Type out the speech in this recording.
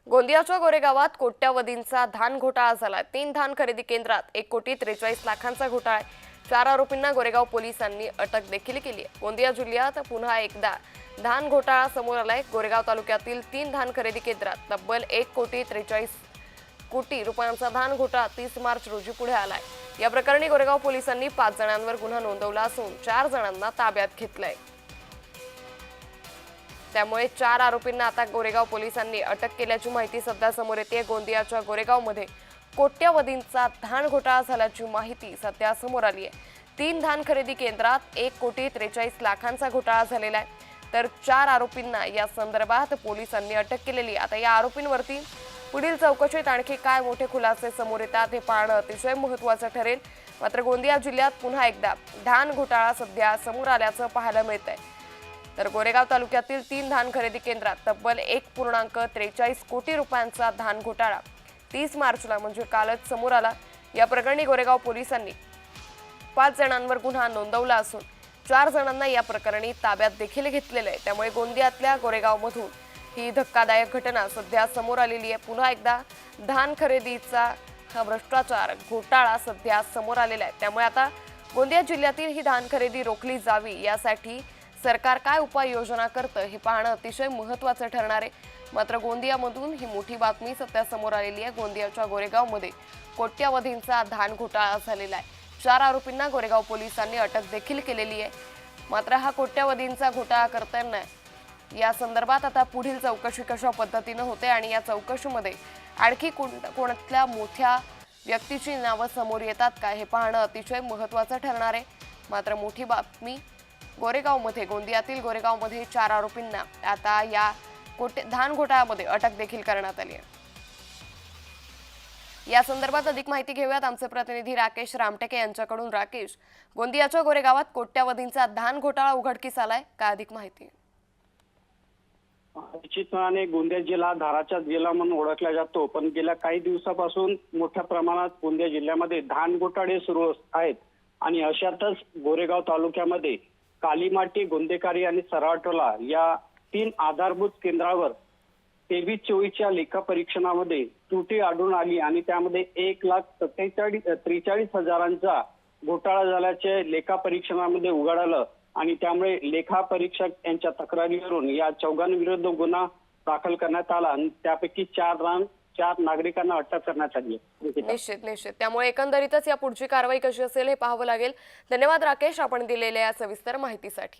गोंदियाच्या गोरेगावात कोट्यावधींचा धान घोटाळा झाला। 3 धान खरेदी केंद्रात 1,43,00,000चा घोटाळा आहे। 4 आरोपींना गोरेगाव पोलिसांनी अटक देखील केली आहे। गोंदिया जिल्ह्यात पुन्हा एकदा धान घोटाळा समोर आलाय। गोरेगाव तालुक्यातील 3 धान खरेदी केंद्रात तब्बल 1,43,00,000 रुपयांचा धान घोटाळा 30 मार्च रोजी पुढे आलाय। या प्रकरणी गोरेगाव पोलिसांनी 5 जणांवर गुन्हा नोंदवला असून 4 जणांना ताब्यात घेतलंय। त्यामुळे 4 आरोपींना आता गोरेगाव पोलिसांनी अटक केल्याची माहिती सध्या समोर येते। गोंदियाच्या गोरेगावमध्ये कोट्यावधींचा धान घोटाळा झाल्याची माहिती सध्या समोर आली आहे। 3 धान खरेदी केंद्रात 1,43,00,000चा घोटाळा झालेला आहे, तर 4 आरोपींना या संदर्भात पोलिसांनी अटक केलेली आहे। आता या आरोपींवरती पुढील चौकशीत आणखी काय मोठे खुलासे समोर येतात हे पाहणं अतिशय महत्त्वाचं ठरेल। मात्र गोंदिया जिल्ह्यात पुन्हा एकदा धान घोटाळा सध्या समोर आल्याचं पाहायला मिळतंय। तर गोरेगाव तालुक्यातील 3 धान खरेदी केंद्रात तब्बल 1,43 कोटी रुपयांचा धान घोटाळा 30 मार्चला म्हणजे कालच समोर आला। या प्रकरणी गोरेगाव पोलिसांनी 5 जणांवर गुन्हा नोंदवला असून 4 जणांना या प्रकरणी ताब्यात देखील घेतलेलं आहे। त्यामुळे गोंदियातल्या गोरेगावमधून ही धक्कादायक घटना सध्या समोर आलेली आहे। पुन्हा एकदा धान खरेदीचा हा भ्रष्टाचार घोटाळा सध्या समोर आलेला आहे। त्यामुळे आता गोंदिया जिल्ह्यातील ही धान खरेदी रोखली जावी यासाठी सरकार काय उपाययोजना करतं हे पाहणं अतिशय महत्त्वाचं ठरणार आहे। मात्र गोंदियामधून ही मोठी बातमी सध्या समोर आलेली आहे। गोंदियाच्या गोरेगावमध्ये कोट्यावधींचा धान घोटाळा झालेला आहे। 4 आरोपींना गोरेगाव पोलिसांनी अटक देखील केलेली आहे। मात्र हा कोट्यावधींचा घोटाळा करताना या संदर्भात आता पुढील चौकशी कशा पद्धतीने होते आणि या चौकशीमध्ये आणखी कोणत्या मोठ्या व्यक्तीची नावं समोर येतात का हे पाहणं अतिशय महत्त्वाचं ठरणार आहे। मात्र मोठी बातमी गोरेगावमध्ये गोंदियातील गोरेगावमध्ये 4 आरोपींना आता या धान घोटाळ्यामध्ये अटक देखील करण्यात आली आहे। या संदर्भात अधिक माहिती घेऊयात आमचे प्रतिनिधी राकेश रामटेके यांच्याकडून। राकेश, गोंदियाच्या गोरेगावात कोट्यावधींचा धान घोटाळा उघडकीस आलाय का, अधिक माहिती? निश्चितपणे गोंदिया जिल्हा धाराचा जिल्हा म्हणून ओळखला जातो, पण गेल्या काही दिवसापासून मोठ्या प्रमाणात गोंदिया जिल्ह्यामध्ये धान घोटाळे सुरू आहेत। आणि अशातच गोरेगाव तालुक्यामध्ये कालीमाटी, गोंदेकारी आणि सराटोला या 3 आधारभूत केंद्रावर 23-24च्या लेखा परीक्षणामध्ये त्रुटी आढळून आली आणि त्यामध्ये 1,43,00,000चा घोटाळा झाल्याचे लेखा परीक्षणामध्ये उघड आलं। आणि त्यामुळे लेखा परीक्षक यांच्या तक्रारीवरून या 4 विरुद्ध गुन्हा दाखल करण्यात आला आणि त्यापैकी 4 नागरिकांना अटक करण्यात आली। निश्चित त्यामुळे एकंदरीतच या पुढची कारवाई कशी असेल हे पाहावं लागेल। धन्यवाद राकेश, आपण दिलेल्या या सविस्तर माहितीसाठी।